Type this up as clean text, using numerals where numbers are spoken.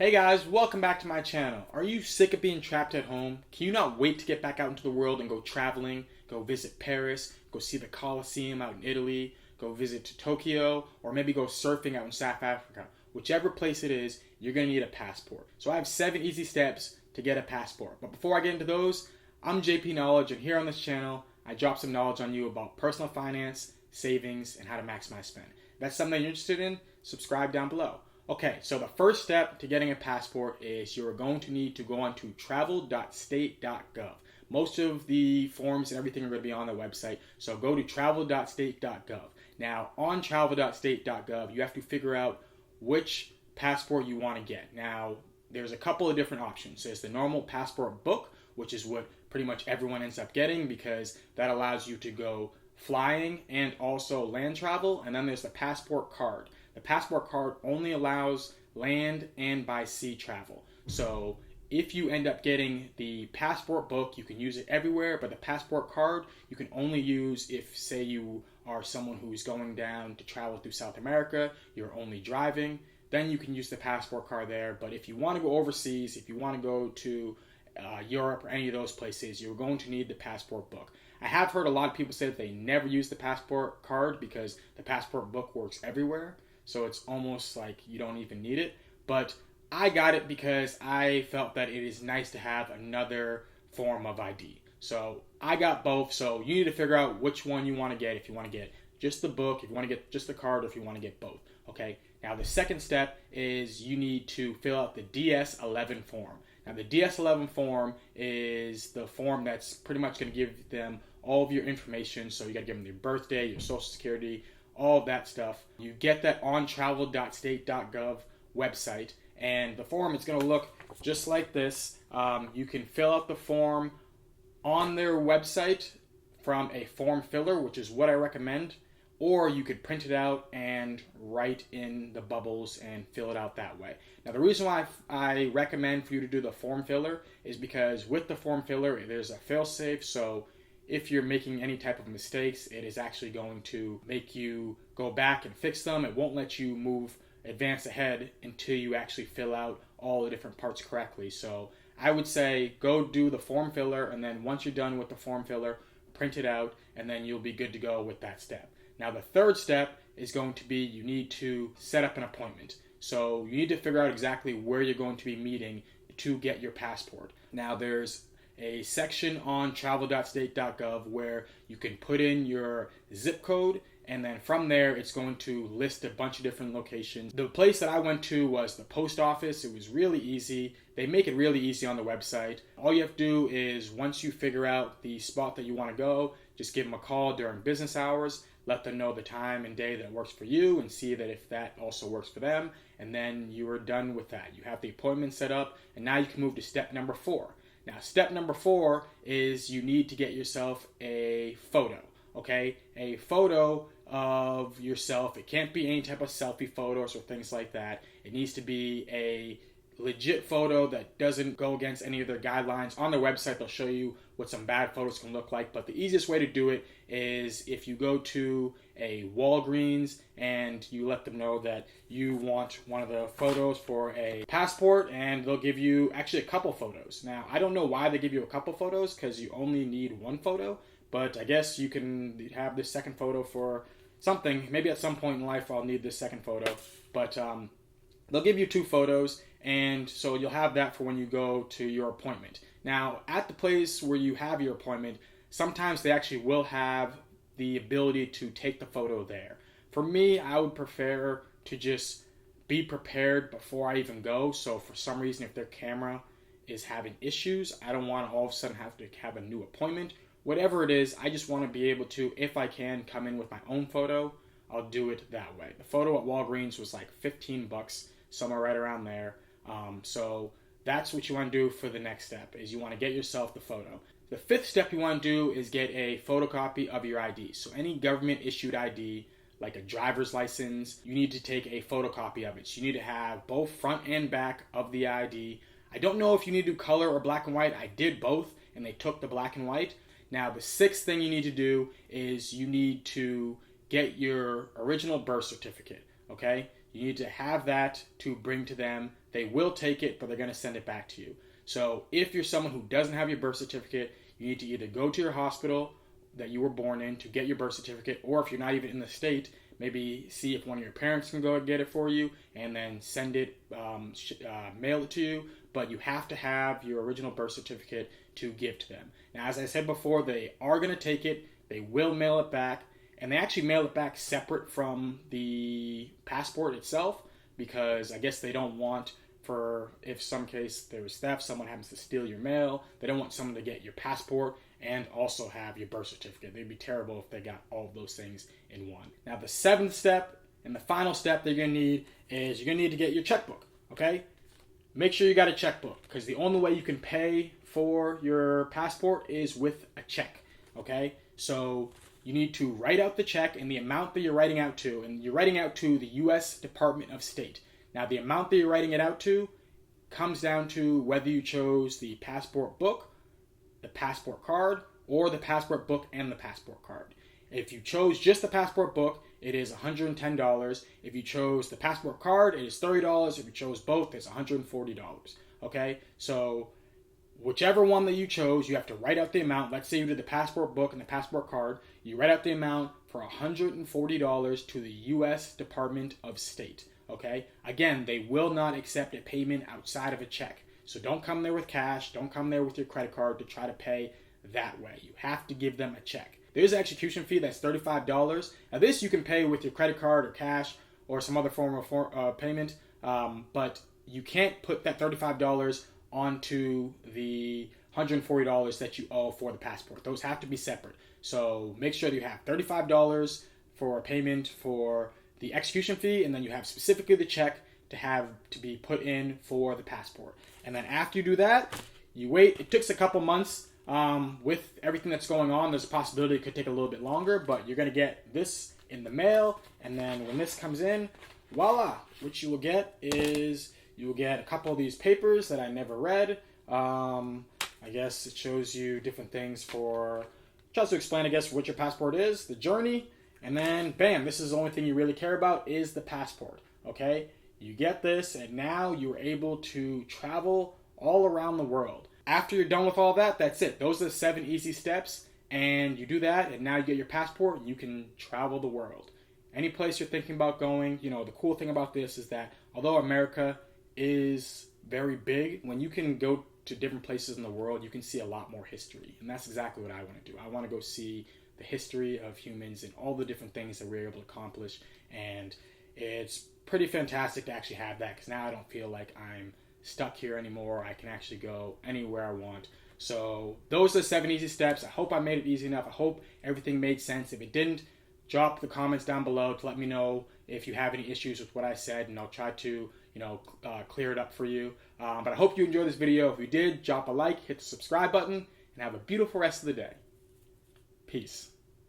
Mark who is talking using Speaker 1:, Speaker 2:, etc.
Speaker 1: Hey guys, welcome back to my channel. Are you sick of being trapped at home? Can you not wait to get back out into the world and go traveling, go visit Paris, go see the Colosseum out in Italy, go visit Tokyo, or maybe go surfing out in South Africa? Whichever place it is, you're going to need a passport. So I have 7 easy steps to get a passport. But before I get into those, I'm JP Knowledge, and here on this channel, I drop some knowledge on you about personal finance, savings, and how to maximize spend. If that's something you're interested in, subscribe down below. Okay, so the first step to getting a passport is you're going to need to go onto travel.state.gov. Most of the forms and everything are going to be on the website, so go to travel.state.gov. Now, on travel.state.gov, you have to figure out which passport you want to get. Now, there's a couple of different options. There's the normal passport book, which is what pretty much everyone ends up getting because that allows you to go flying and also land travel. And then there's the passport card. The passport card only allows land and by sea travel. So if you end up getting the passport book, you can use it everywhere, but the passport card you can only use if, say, you are someone who's going down to travel through South America, you're only driving, then you can use the passport card there. But if you want to go overseas, if you want to go to Europe or any of those places, you're going to need the passport book. I have heard a lot of people say that they never use the passport card because the passport book works everywhere. So it's almost like you don't even need it. But I got it because I felt that it is nice to have another form of ID. So I got both. So you need to figure out which one you want to get. If you want to get just the book, if you want to get just the card, or if you want to get both. Okay. Now the second step is you need to fill out the DS-11 form. Now the DS-11 form is the form that's pretty much going to give them all of your information. So you got to give them your birthday, your social security, all of that stuff. You get that on travel.state.gov website, and the form is going to look just like this. You can fill out the form on their website from a form filler, which is what I recommend, or you could print it out and write in the bubbles and fill it out that way. Now, the reason why I recommend for you to do the form filler is because with the form filler, there's a fail-safe, so if you're making any type of mistakes, it is actually going to make you go back and fix them. It won't let you advance ahead until you actually fill out all the different parts correctly. So I would say go do the form filler, and then once you're done with the form filler, print it out, and then you'll be good to go with that step. Now the third step is going to be you need to set up an appointment. So you need to figure out exactly where you're going to be meeting to get your passport. Now there's a section on travel.state.gov where you can put in your zip code, and then from there it's going to list a bunch of different locations. The place that I went to was the post office. It was really easy. They make it really easy on the website. All you have to do is once you figure out the spot that you want to go, just give them a call during business hours, let them know the time and day that works for you, and see that if that also works for them, and then you are done with that. You have the appointment set up, and now you can move to step number 4. Now, step number 4 is you need to get yourself a photo, okay? A photo of yourself. It can't be any type of selfie photos or things like that. It needs to be a legit photo that doesn't go against any of their guidelines. On their website, they'll show you what some bad photos can look like, but the easiest way to do it is if you go to a Walgreens and you let them know that you want one of the photos for a passport, and they'll give you actually a couple photos. Now, I don't know why they give you a couple photos because you only need one photo, but I guess you can have this second photo for something. Maybe at some point in life I'll need this second photo, but they'll give you 2 photos, and so you'll have that for when you go to your appointment. Now, at the place where you have your appointment, sometimes they actually will have the ability to take the photo there. For me, I would prefer to just be prepared before I even go. So for some reason, if their camera is having issues, I don't want to all of a sudden have to have a new appointment. Whatever it is, I just want to be able to, if I can, come in with my own photo. I'll do it that way. The photo at Walgreens was like $15, somewhere right around there. So that's what you want to do for the next step, is you want to get yourself the photo. The 5th step you want to do is get a photocopy of your ID. So any government issued ID, like a driver's license, you need to take a photocopy of it. So you need to have both front and back of the ID. I don't know if you need to do color or black and white. I did both, and they took the black and white. Now the 6th thing you need to do is you need to get your original birth certificate, okay? You need to have that to bring to them. They will take it, but they're going to send it back to you. So if you're someone who doesn't have your birth certificate, you need to either go to your hospital that you were born in to get your birth certificate, or if you're not even in the state, maybe see if one of your parents can go and get it for you and then send it, mail it to you. But you have to have your original birth certificate to give to them. Now, as I said before, they are going to take it. They will mail it back. And they actually mail it back separate from the passport itself, because I guess they don't want, for if some case there was theft, someone happens to steal your mail, they don't want someone to get your passport and also have your birth certificate. They'd be terrible if they got all of those things in one. Now, the seventh step and the final step that you're going to need is you're going to need to get your checkbook, okay? Make sure you got a checkbook, because the only way you can pay for your passport is with a check, okay? So you need to write out the check and the amount that you're writing out to, and you're writing out to the U.S. Department of State. Now, the amount that you're writing it out to comes down to whether you chose the passport book, the passport card, or the passport book and the passport card. If you chose just the passport book, it is $110. If you chose the passport card, it is $30. If you chose both, it's $140. Okay? So whichever one that you chose, you have to write out the amount. Let's say you did the passport book and the passport card. You write out the amount for $140 to the U.S. Department of State. Okay? Again, they will not accept a payment outside of a check. So don't come there with cash. Don't come there with your credit card to try to pay that way. You have to give them a check. There's an execution fee that's $35. Now, this you can pay with your credit card or cash or some other form of payment, but you can't put that $35 onto the $140 that you owe for the passport. Those have to be separate. So make sure that you have $35 for payment for the execution fee, and then you have specifically the check to be put in for the passport. And then after you do that, you wait. It takes a couple months. With everything that's going on, there's a possibility it could take a little bit longer, but you're going to get this in the mail, and then when this comes in, voila, what you will get is you will get a couple of these papers that I never read. I guess it shows you different things tries to explain, I guess, what your passport is, the journey, and then bam, this is the only thing you really care about is the passport, okay? You get this, and now you're able to travel all around the world. After you're done with all that, that's it. Those are the 7 easy steps, and you do that, and now you get your passport, and you can travel the world. Any place you're thinking about going, the cool thing about this is that although America is very big, when you can go to different places in the world, you can see a lot more history, and that's exactly what I want to do. I want to go see the history of humans and all the different things that we're able to accomplish, and it's pretty fantastic to actually have that, because now I don't feel like I'm stuck here anymore. I can actually go anywhere I want. So those are the 7 easy steps. I hope I made it easy enough. I hope everything made sense. If it didn't, drop the comments down below to let me know if you have any issues with what I said, and I'll try to clear it up for you. But I hope you enjoyed this video. If you did, drop a like, hit the subscribe button, and have a beautiful rest of the day. Peace.